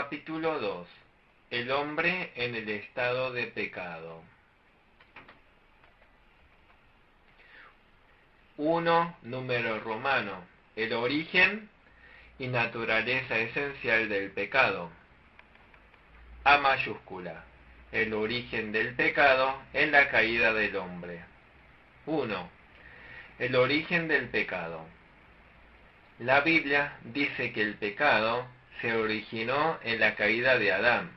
Capítulo 2. El hombre en el estado de pecado. 1. Número romano. El origen y naturaleza esencial del pecado. A mayúscula. El origen del pecado en la caída del hombre. 1. El origen del pecado. La Biblia dice que el pecado se originó en la caída de Adán.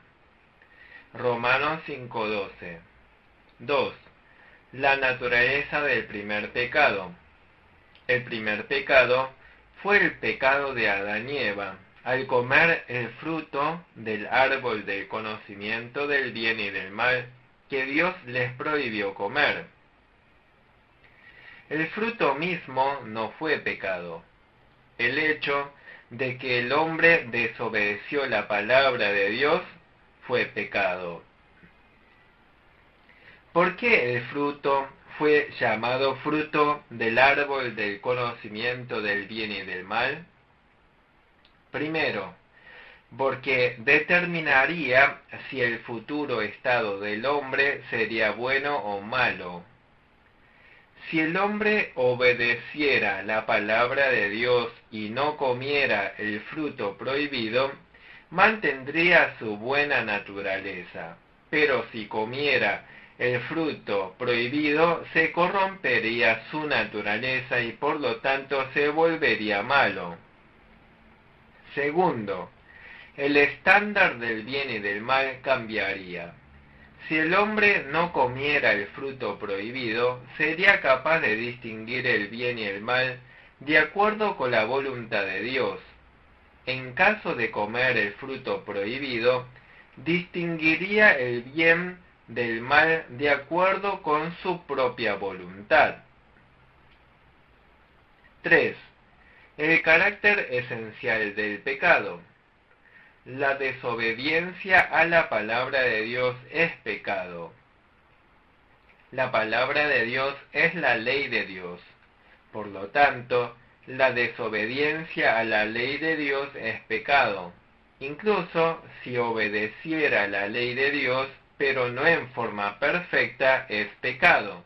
Romanos 5:12. 2. La naturaleza del primer pecado. El primer pecado fue el pecado de Adán y Eva al comer el fruto del árbol del conocimiento del bien y del mal que Dios les prohibió comer. El fruto mismo no fue pecado. El hecho de que el hombre desobedeció la palabra de Dios fue pecado. ¿Por qué el fruto fue llamado fruto del árbol del conocimiento del bien y del mal? Primero, porque determinaría si el futuro estado del hombre sería bueno o malo. Si el hombre obedeciera la palabra de Dios y no comiera el fruto prohibido, mantendría su buena naturaleza. Pero si comiera el fruto prohibido, se corrompería su naturaleza y por lo tanto se volvería malo. Segundo, el estándar del bien y del mal cambiaría. Si el hombre no comiera el fruto prohibido, sería capaz de distinguir el bien y el mal de acuerdo con la voluntad de Dios. En caso de comer el fruto prohibido, distinguiría el bien del mal de acuerdo con su propia voluntad. 3. El carácter esencial del pecado. La desobediencia a la palabra de Dios es pecado. La palabra de Dios es la ley de Dios. Por lo tanto, la desobediencia a la ley de Dios es pecado. Incluso si obedeciera la ley de Dios, pero no en forma perfecta, es pecado.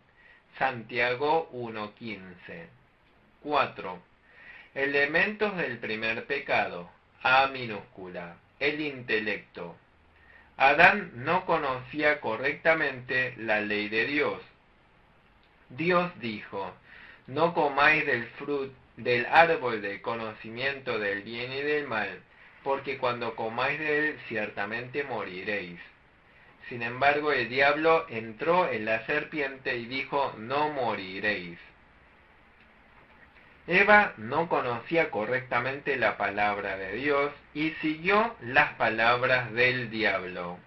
Santiago 1:15. 4. Elementos del primer pecado. A minúscula. El intelecto. Adán no conocía correctamente la ley de Dios. Dios dijo: no comáis del árbol del conocimiento del bien y del mal, porque cuando comáis de él ciertamente moriréis. Sin embargo, el diablo entró en la serpiente y dijo: no moriréis. Eva no conocía correctamente la palabra de Dios y siguió las palabras del diablo.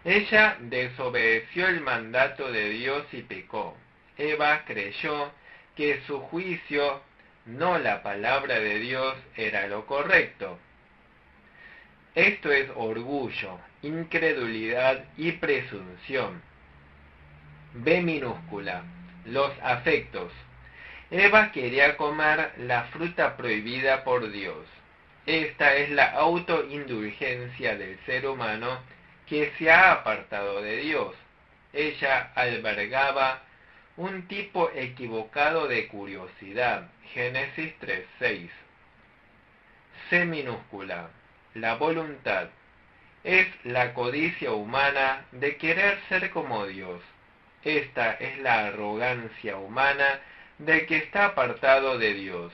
Ella desobedeció el mandato de Dios y pecó. Eva creyó que su juicio, no la palabra de Dios, era lo correcto. Esto es orgullo, incredulidad y presunción. B minúscula. Los afectos. Eva quería comer la fruta prohibida por Dios. Esta es la autoindulgencia del ser humano que se ha apartado de Dios. Ella albergaba un tipo equivocado de curiosidad. Génesis 3:6. C minúscula. La voluntad. Es la codicia humana de querer ser como Dios. Esta es la arrogancia humana del que está apartado de Dios.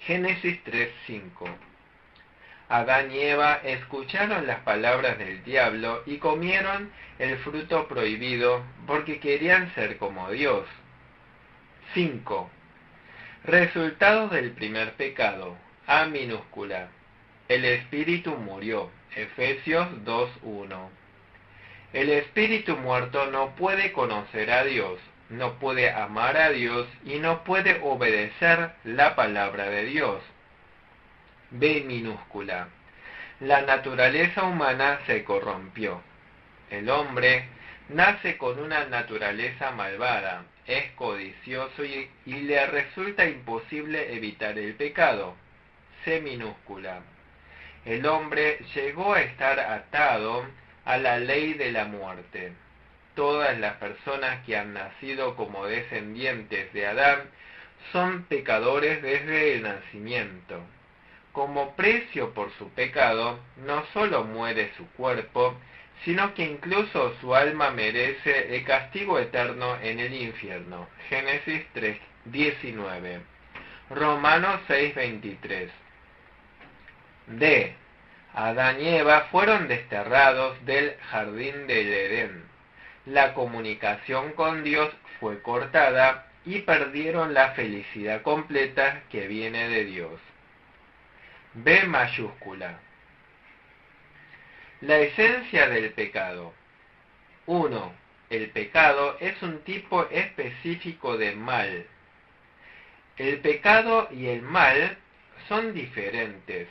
Génesis 3:5. Adán y Eva escucharon las palabras del diablo y comieron el fruto prohibido porque querían ser como Dios. 5. Resultados del primer pecado. A minúscula. El espíritu murió. Efesios 2:1. El espíritu muerto no puede conocer a Dios, no puede amar a Dios y no puede obedecer la palabra de Dios. B minúscula. La naturaleza humana se corrompió. El hombre nace con una naturaleza malvada, es codicioso y le resulta imposible evitar el pecado. C minúscula. El hombre llegó a estar atado a la ley de la muerte. Todas las personas que han nacido como descendientes de Adán son pecadores desde el nacimiento. Como precio por su pecado, no solo muere su cuerpo, sino que incluso su alma merece el castigo eterno en el infierno. Génesis 3:19. Romanos 6:23. D. Adán y Eva fueron desterrados del jardín del Edén. La comunicación con Dios fue cortada y perdieron la felicidad completa que viene de Dios. B mayúscula. La esencia del pecado. 1. El pecado es un tipo específico de mal. El pecado y el mal son diferentes.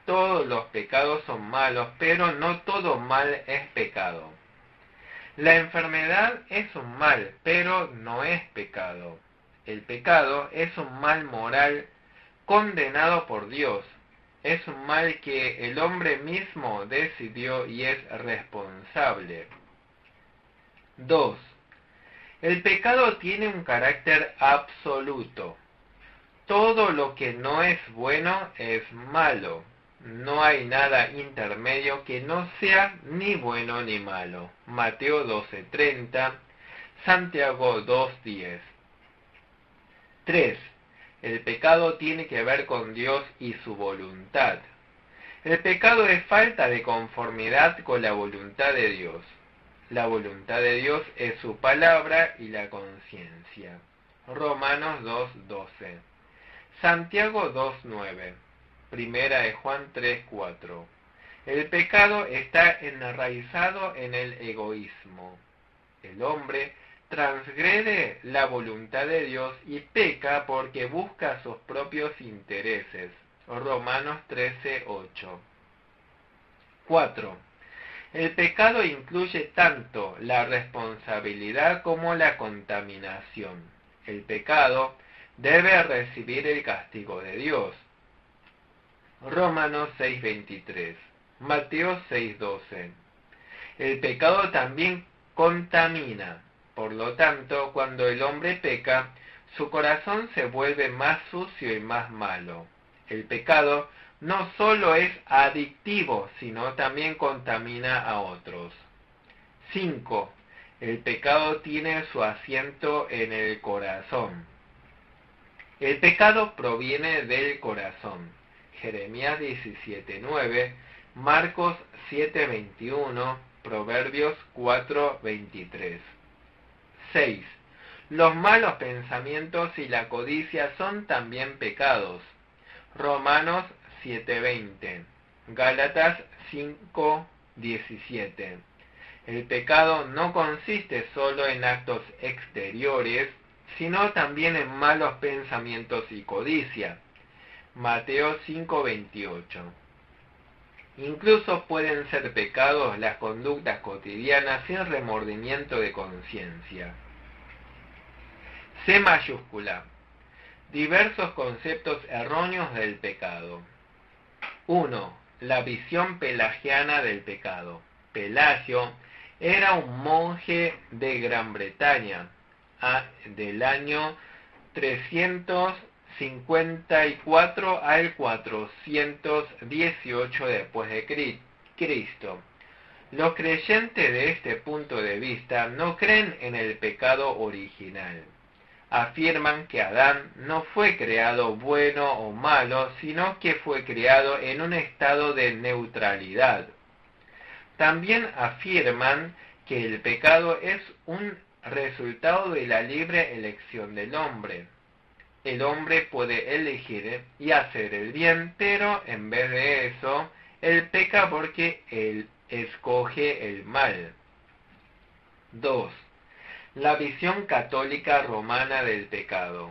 Todos los pecados son malos, pero no todo mal es pecado. La enfermedad es un mal, pero no es pecado. El pecado es un mal moral condenado por Dios. Es un mal que el hombre mismo decidió y es responsable. 2. El pecado tiene un carácter absoluto. Todo lo que no es bueno es malo. No hay nada intermedio que no sea ni bueno ni malo. Mateo 12:30, Santiago 2:10. 3. El pecado tiene que ver con Dios y su voluntad. El pecado es falta de conformidad con la voluntad de Dios. La voluntad de Dios es su palabra y la conciencia. Romanos 2:12. Santiago 2:9. Primera de Juan 3:4. El pecado está enraizado en el egoísmo. El hombre transgrede la voluntad de Dios y peca porque busca sus propios intereses. Romanos 13:8. 4. El pecado incluye tanto la responsabilidad como la contaminación. El pecado debe recibir el castigo de Dios. Romanos 6:23. Mateo 6:12. El pecado también contamina. Por lo tanto, cuando el hombre peca, su corazón se vuelve más sucio y más malo. El pecado no solo es adictivo, sino también contamina a otros. 5. El pecado tiene su asiento en el corazón. El pecado proviene del corazón. Jeremías 17:9, Marcos 7:21, Proverbios 4:23. 6. Los malos pensamientos y la codicia son también pecados. Romanos 7:20, Gálatas 5:17. El pecado no consiste solo en actos exteriores, sino también en malos pensamientos y codicia. Mateo 5:28. Incluso pueden ser pecados las conductas cotidianas sin remordimiento de conciencia. C mayúscula. Diversos conceptos erróneos del pecado. 1. La visión pelagiana del pecado. Pelagio era un monje de Gran Bretaña del año 354 al 418 después de Cristo. Los creyentes de este punto de vista no creen en el pecado original. Afirman que Adán no fue creado bueno o malo, sino que fue creado en un estado de neutralidad. También afirman que el pecado es un resultado de la libre elección del hombre. El hombre puede elegir y hacer el bien, pero en vez de eso, él peca porque él escoge el mal. 2. La visión católica romana del pecado.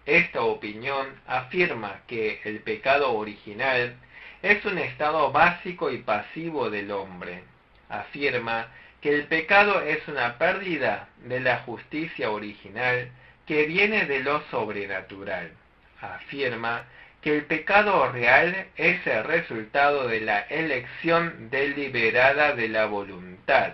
Esta opinión afirma que el pecado original es un estado básico y pasivo del hombre. Afirma que el pecado es una pérdida de la justicia original que viene de lo sobrenatural. Afirma que el pecado real es el resultado de la elección deliberada de la voluntad.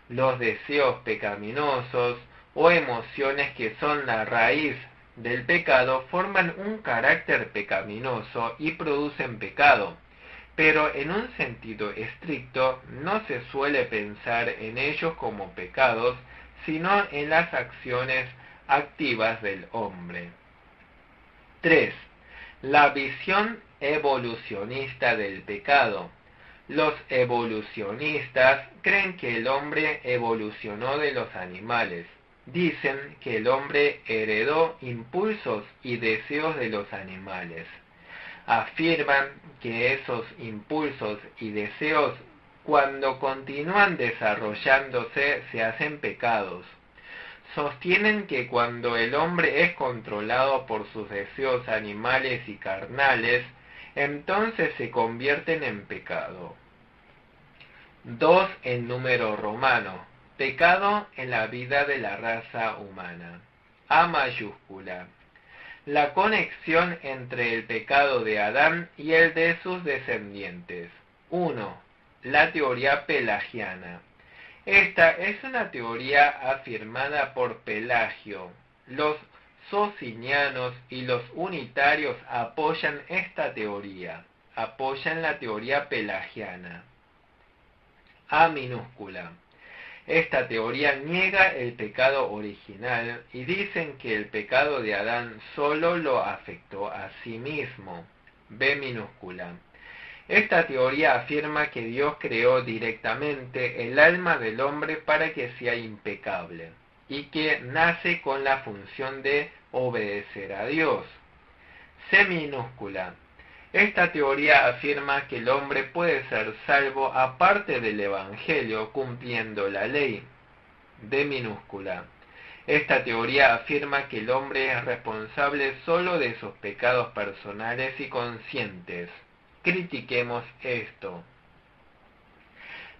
Los deseos pecaminosos o emociones que son la raíz del pecado forman un carácter pecaminoso y producen pecado, pero en un sentido estricto no se suele pensar en ellos como pecados, sino en las acciones activas del hombre. 3. La visión evolucionista del pecado. Los evolucionistas creen que el hombre evolucionó de los animales. Dicen que el hombre heredó impulsos y deseos de los animales. Afirman que esos impulsos y deseos, cuando continúan desarrollándose, se hacen pecados. Sostienen que cuando el hombre es controlado por sus deseos animales y carnales, entonces se convierten en pecado. 2 en número romano. Pecado en la vida de la raza humana. A mayúscula. La conexión entre el pecado de Adán y el de sus descendientes. 1. La teoría pelagiana. Esta es una teoría afirmada por Pelagio. Los socinianos y los unitarios apoyan esta teoría, apoyan la teoría pelagiana. A minúscula. Esta teoría niega el pecado original y dicen que el pecado de Adán solo lo afectó a sí mismo. B minúscula. Esta teoría afirma que Dios creó directamente el alma del hombre para que sea impecable y que nace con la función de obedecer a Dios. C minúscula. Esta teoría afirma que el hombre puede ser salvo aparte del Evangelio, cumpliendo la ley. D minúscula. Esta teoría afirma que el hombre es responsable solo de sus pecados personales y conscientes. Critiquemos esto.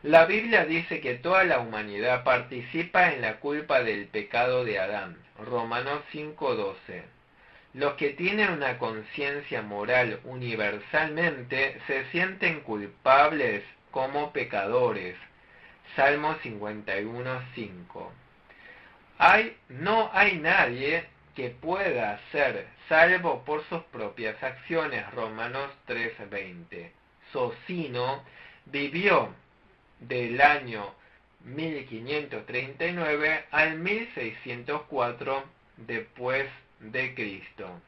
La Biblia dice que toda la humanidad participa en la culpa del pecado de Adán. Romanos 5:12. Los que tienen una conciencia moral universalmente se sienten culpables como pecadores. Salmo 51:5. No hay nadie que pueda ser salvo por sus propias acciones. Romanos 3:20. Socino vivió del año 1539 al 1604 después de Cristo.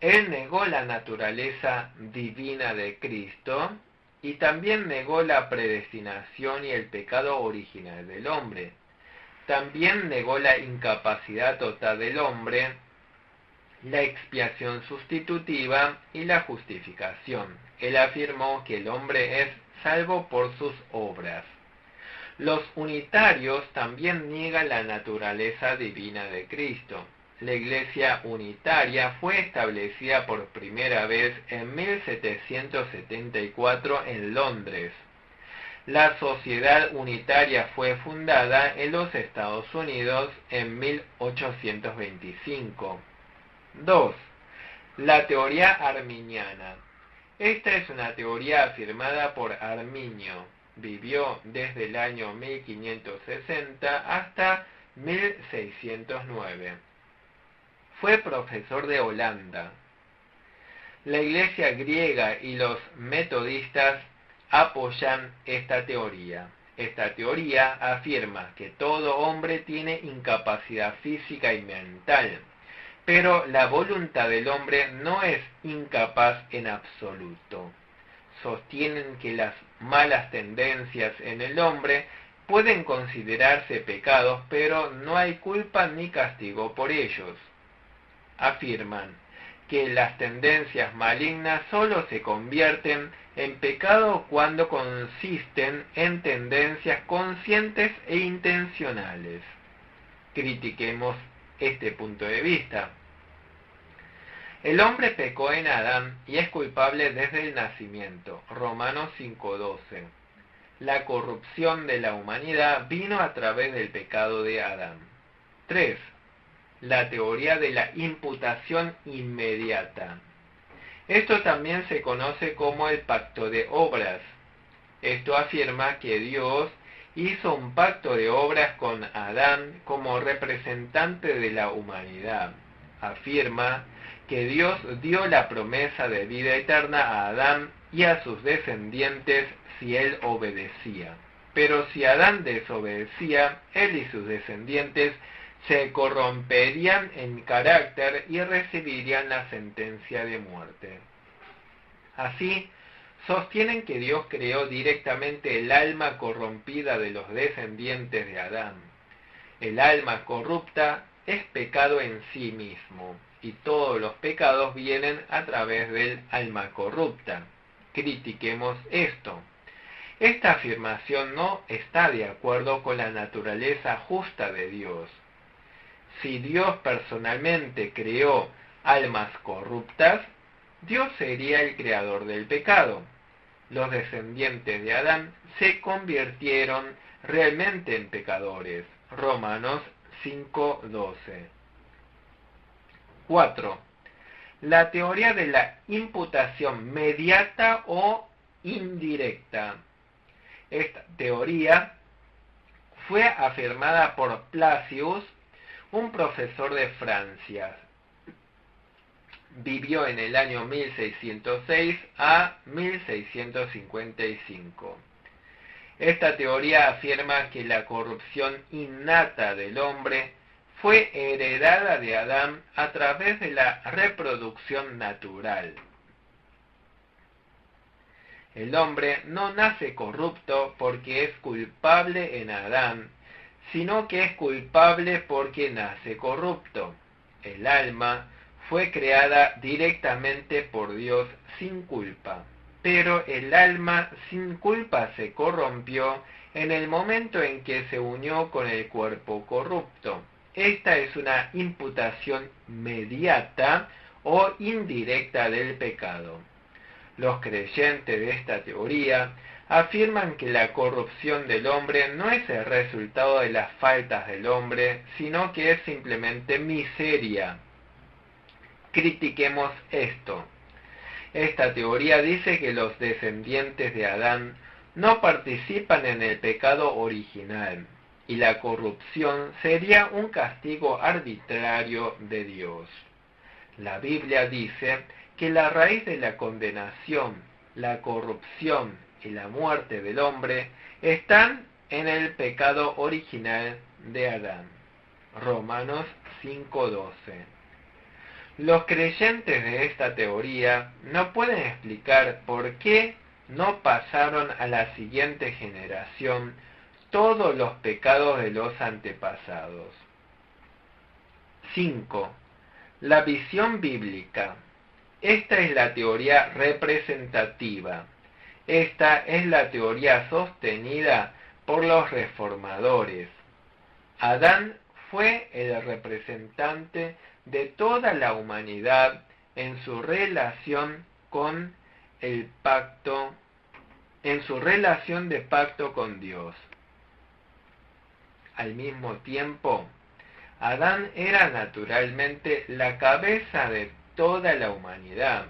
Él negó la naturaleza divina de Cristo y también negó la predestinación y el pecado original del hombre. También negó la incapacidad total del hombre, la expiación sustitutiva y la justificación. Él afirmó que el hombre es salvo por sus obras. Los unitarios también niegan la naturaleza divina de Cristo. La Iglesia unitaria fue establecida por primera vez en 1774 en Londres. La Sociedad Unitaria fue fundada en los Estados Unidos en 1825. 2. La teoría arminiana. Esta es una teoría afirmada por Arminio. Vivió desde el año 1560 hasta 1609. Fue profesor de Holanda. La Iglesia griega y los metodistas apoyan esta teoría. Esta teoría afirma que todo hombre tiene incapacidad física y mental, pero la voluntad del hombre no es incapaz en absoluto. Sostienen que las malas tendencias en el hombre pueden considerarse pecados, pero no hay culpa ni castigo por ellos. Afirman que las tendencias malignas solo se convierten en pecado cuando consisten en tendencias conscientes e intencionales. Critiquemos este punto de vista. El hombre pecó en Adán y es culpable desde el nacimiento. Romanos 5:12. La corrupción de la humanidad vino a través del pecado de Adán. 3. la teoría de la imputación inmediata. Esto también se conoce como el pacto de obras. Esto afirma que Dios hizo un pacto de obras con Adán como representante de la humanidad. Afirma que Dios dio la promesa de vida eterna a Adán y a sus descendientes si él obedecía. Pero si Adán desobedecía, él y sus descendientes se corromperían en carácter y recibirían la sentencia de muerte. Así, sostienen que Dios creó directamente el alma corrompida de los descendientes de Adán. El alma corrupta es pecado en sí mismo, y todos los pecados vienen a través del alma corrupta. Critiquemos esto. Esta afirmación no está de acuerdo con la naturaleza justa de Dios. Si Dios personalmente creó almas corruptas, Dios sería el creador del pecado. Los descendientes de Adán se convirtieron realmente en pecadores. Romanos 5:12. 4. La teoría de la imputación mediata o indirecta. Esta teoría fue afirmada por Placius, un profesor de Francia. Vivió en el año 1606 a 1655. Esta teoría afirma que la corrupción innata del hombre fue heredada de Adán a través de la reproducción natural. El hombre no nace corrupto porque es culpable en Adán, sino que es culpable porque nace corrupto. El alma fue creada directamente por Dios sin culpa, pero el alma sin culpa se corrompió en el momento en que se unió con el cuerpo corrupto. Esta es una imputación mediata o indirecta del pecado. Los creyentes de esta teoría afirman que la corrupción del hombre no es el resultado de las faltas del hombre, sino que es simplemente miseria. Critiquemos esto. Esta teoría dice que los descendientes de Adán no participan en el pecado original, y la corrupción sería un castigo arbitrario de Dios. La Biblia dice que la raíz de la condenación, la corrupción y la muerte del hombre están en el pecado original de Adán. Romanos 5:12. Los creyentes de esta teoría no pueden explicar por qué no pasaron a la siguiente generación todos los pecados de los antepasados. 5. La visión bíblica. Esta es la teoría representativa. Esta es la teoría sostenida por los reformadores. Adán fue el representante de toda la humanidad en su relación con el pacto, en su relación de pacto con Dios. Al mismo tiempo, Adán era naturalmente la cabeza de toda la humanidad.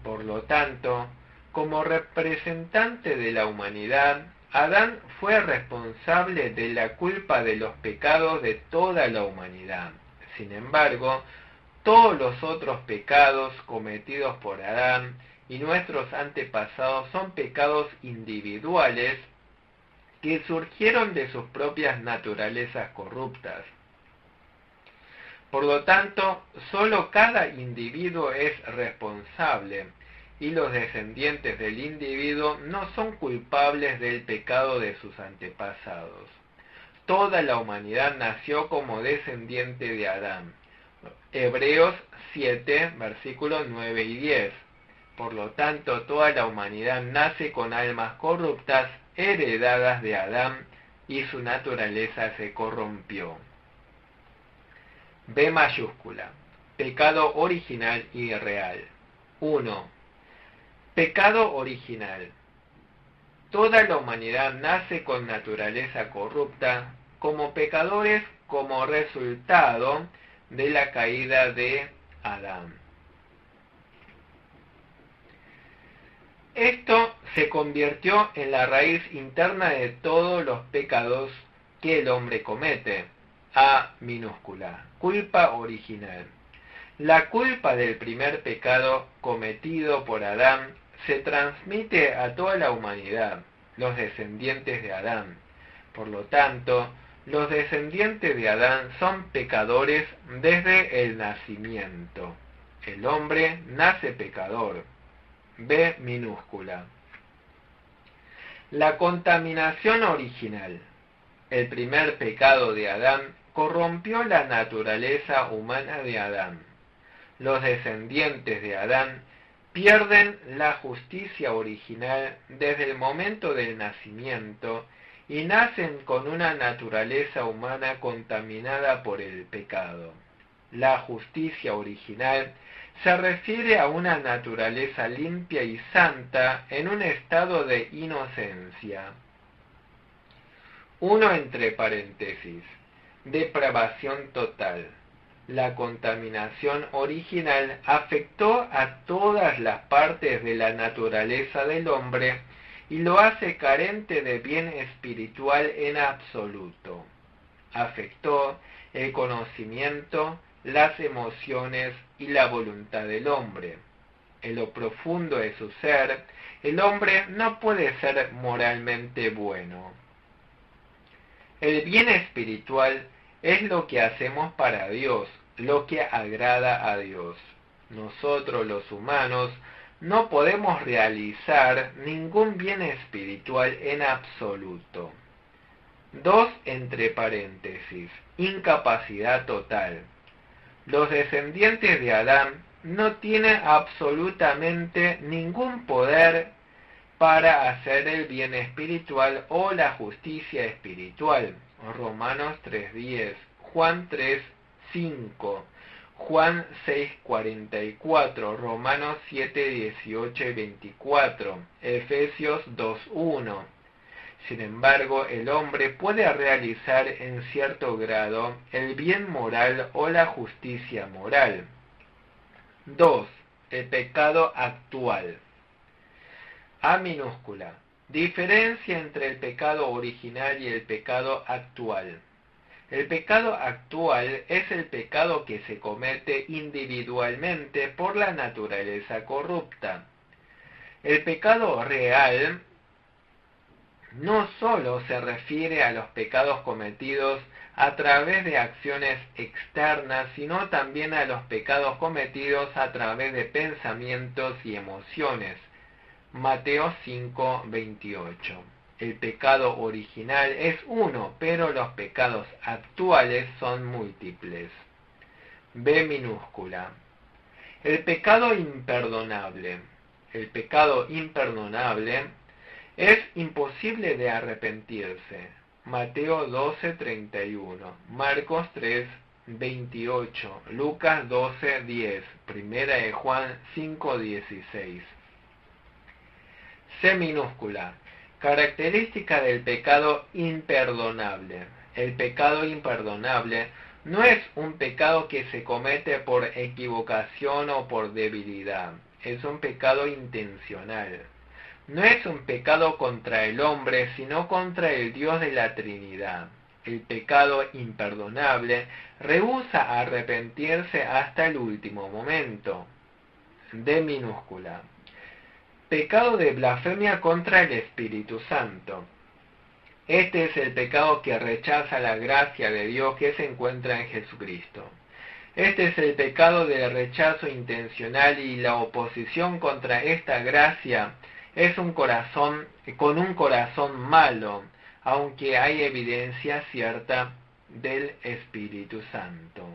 Por lo tanto, como representante de la humanidad, Adán fue responsable de la culpa de los pecados de toda la humanidad. Sin embargo, todos los otros pecados cometidos por Adán y nuestros antepasados son pecados individuales que surgieron de sus propias naturalezas corruptas. Por lo tanto, solo cada individuo es responsable, y los descendientes del individuo no son culpables del pecado de sus antepasados. Toda la humanidad nació como descendiente de Adán. Hebreos 7, versículos 9 y 10. Por lo tanto, toda la humanidad nace con almas corruptas heredadas de Adán, y su naturaleza se corrompió. B mayúscula. Pecado original y real. 1. Pecado original. Toda la humanidad nace con naturaleza corrupta, como pecadores como resultado de la caída de Adán. Esto se convirtió en la raíz interna de todos los pecados que el hombre comete. A minúscula, culpa original. La culpa del primer pecado cometido por Adán se transmite a toda la humanidad, los descendientes de Adán. Por lo tanto, los descendientes de Adán son pecadores desde el nacimiento. El hombre nace pecador. B minúscula. La contaminación original. El primer pecado de Adán corrompió la naturaleza humana de Adán. Los descendientes de Adán pierden la justicia original desde el momento del nacimiento y nacen con una naturaleza humana contaminada por el pecado. La justicia original se refiere a una naturaleza limpia y santa en un estado de inocencia. 1 entre paréntesis. Depravación total. La contaminación original afectó a todas las partes de la naturaleza del hombre y lo hace carente de bien espiritual en absoluto. Afectó el conocimiento, las emociones y la voluntad del hombre. En lo profundo de su ser, el hombre no puede ser moralmente bueno. El bien espiritual es lo que hacemos para Dios, lo que agrada a Dios. Nosotros los humanos no podemos realizar ningún bien espiritual en absoluto. 2 entre paréntesis. Incapacidad total. Los descendientes de Adán no tienen absolutamente ningún poder para hacer el bien espiritual o la justicia espiritual. Romanos 3:10, Juan 3:5, Juan 6:44, Romanos 7:18 y 24, Efesios 2:1. Sin embargo, el hombre puede realizar en cierto grado el bien moral o la justicia moral. 2. El pecado actual. A minúscula. Diferencia entre el pecado original y el pecado actual. El pecado actual es el pecado que se comete individualmente por la naturaleza corrupta. El pecado real no solo se refiere a los pecados cometidos a través de acciones externas, sino también a los pecados cometidos a través de pensamientos y emociones. Mateo 5:28. El pecado original es uno, pero los pecados actuales son múltiples. B minúscula. El pecado imperdonable. El pecado imperdonable es imposible de arrepentirse. Mateo 12:31, Marcos 3:28, Lucas 12:10, Primera de Juan 5:16. C minúscula. Característica del pecado imperdonable. El pecado imperdonable no es un pecado que se comete por equivocación o por debilidad. Es un pecado intencional. No es un pecado contra el hombre, sino contra el Dios de la Trinidad. El pecado imperdonable rehúsa arrepentirse hasta el último momento. D minúscula. Pecado de blasfemia contra el Espíritu Santo. Este es el pecado que rechaza la gracia de Dios que se encuentra en Jesucristo. Este es el pecado del rechazo intencional y la oposición contra esta gracia es un corazón con un corazón malo, aunque hay evidencia cierta del Espíritu Santo.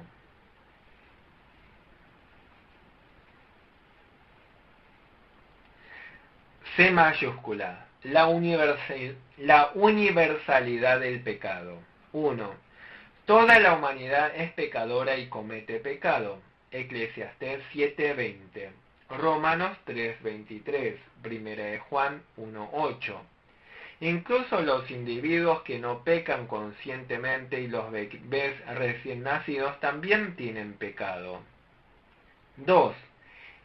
C mayúscula. La universalidad del pecado. 1. Toda la humanidad es pecadora y comete pecado. Eclesiastés 7:20. Romanos 3:23. Primera de Juan 1:8. Incluso los individuos que no pecan conscientemente y los bebés recién nacidos también tienen pecado. 2.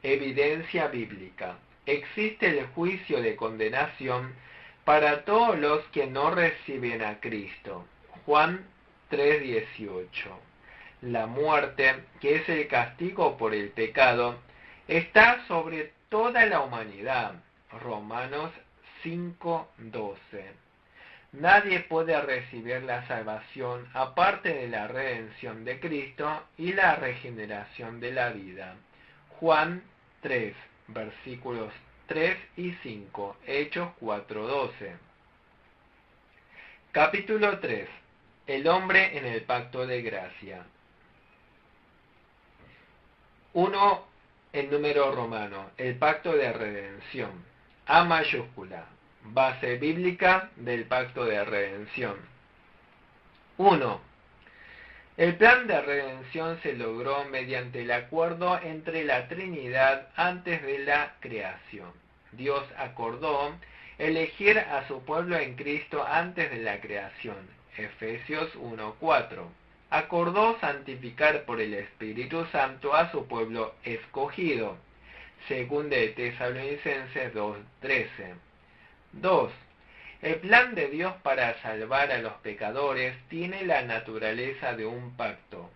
Evidencia bíblica. Existe el juicio de condenación para todos los que no reciben a Cristo. Juan 3:18. La muerte, que es el castigo por el pecado, está sobre toda la humanidad. Romanos 5:12. Nadie puede recibir la salvación aparte de la redención de Cristo y la regeneración de la vida. Juan 3, versículos 3 y 5, Hechos 4:12. Capítulo 3. El hombre en el pacto de gracia. 1. El número romano, el pacto de redención. A mayúscula. Base bíblica del pacto de redención. 1. El plan de redención se logró mediante el acuerdo entre la Trinidad antes de la creación. Dios acordó elegir a su pueblo en Cristo antes de la creación. Efesios 1:4. Acordó santificar por el Espíritu Santo a su pueblo escogido. Segunda de Tesalonicenses 2:13. 2. El plan de Dios para salvar a los pecadores tiene la naturaleza de un pacto.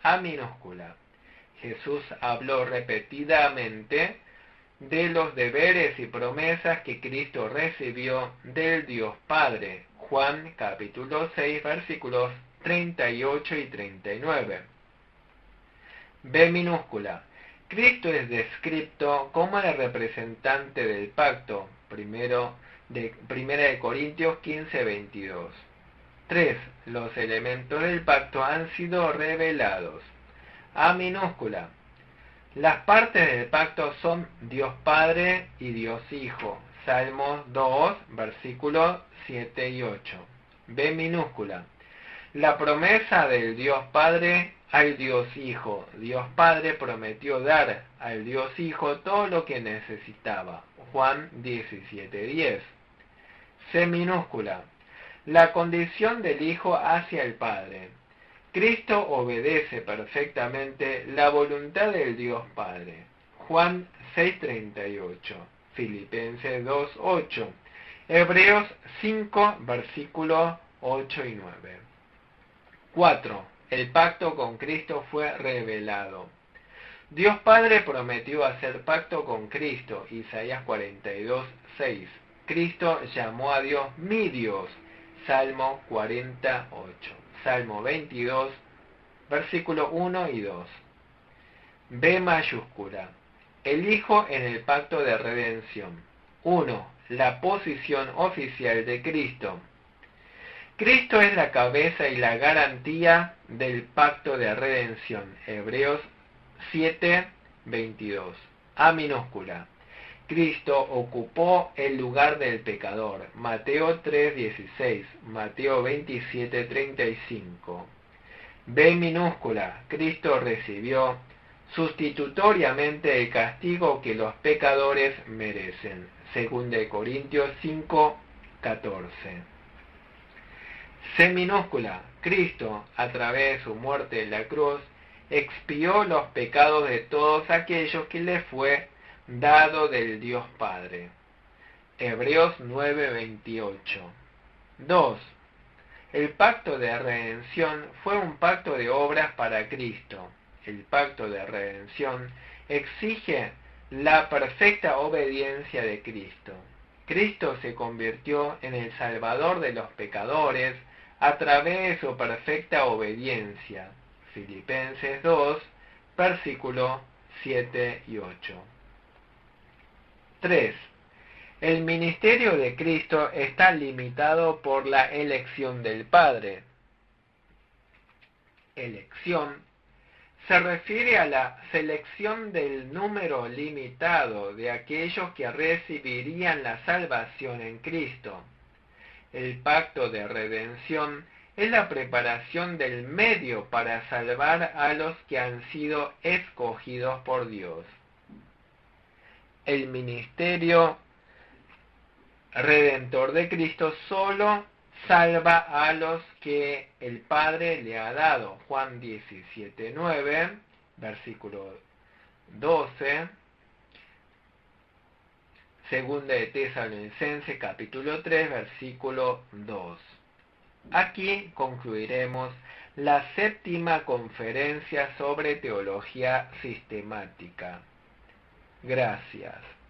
A minúscula. Jesús habló repetidamente de los deberes y promesas que Cristo recibió del Dios Padre. Juan capítulo 6 versículos 38 y 39. B minúscula. Cristo es descrito como el representante del pacto. Primera de Corintios 15:22. 3. Los elementos del pacto han sido revelados. A minúscula. Las partes del pacto son Dios Padre y Dios Hijo. Salmos 2, versículos 7 y 8. B minúscula. La promesa del Dios Padre al Dios Hijo. Dios Padre prometió dar al Dios Hijo todo lo que necesitaba. Juan 17:10. C minúscula. La condición del Hijo hacia el Padre. Cristo obedece perfectamente la voluntad del Dios Padre. Juan 6:38. Filipenses 2:8. Hebreos 5, versículos 8 y 9. 4. El pacto con Cristo fue revelado. Dios Padre prometió hacer pacto con Cristo. Isaías 42:6. Cristo llamó a Dios mi Dios. Salmo 48. Salmo 22, versículo 1 y 2. B mayúscula. El Hijo en el pacto de redención. 1. La posición oficial de Cristo. Cristo es la cabeza y la garantía del pacto de redención. Hebreos 7:22. A minúscula. Cristo ocupó el lugar del pecador. Mateo 3:16. Mateo 27:35. B minúscula. Cristo recibió sustitutoriamente el castigo que los pecadores merecen. 2 Corintios 5:14. C minúscula. Cristo, a través de su muerte en la cruz, expió los pecados de todos aquellos que le fue dado del Dios Padre. Hebreos 9:28. 2. El pacto de redención fue un pacto de obras para Cristo. El pacto de redención exige la perfecta obediencia de Cristo. Cristo se convirtió en el Salvador de los pecadores a través de su perfecta obediencia. Filipenses 2, versículos 7 y 8. 3. El ministerio de Cristo está limitado por la elección del Padre. Elección se refiere a la selección del número limitado de aquellos que recibirían la salvación en Cristo. El pacto de redención es la preparación del medio para salvar a los que han sido escogidos por Dios. El ministerio redentor de Cristo solo salva a los que el Padre le ha dado. Juan 17:9, versículo 12. Segunda de Tesalonicenses, capítulo 3, versículo 2. Aquí concluiremos la séptima conferencia sobre teología sistemática. Gracias.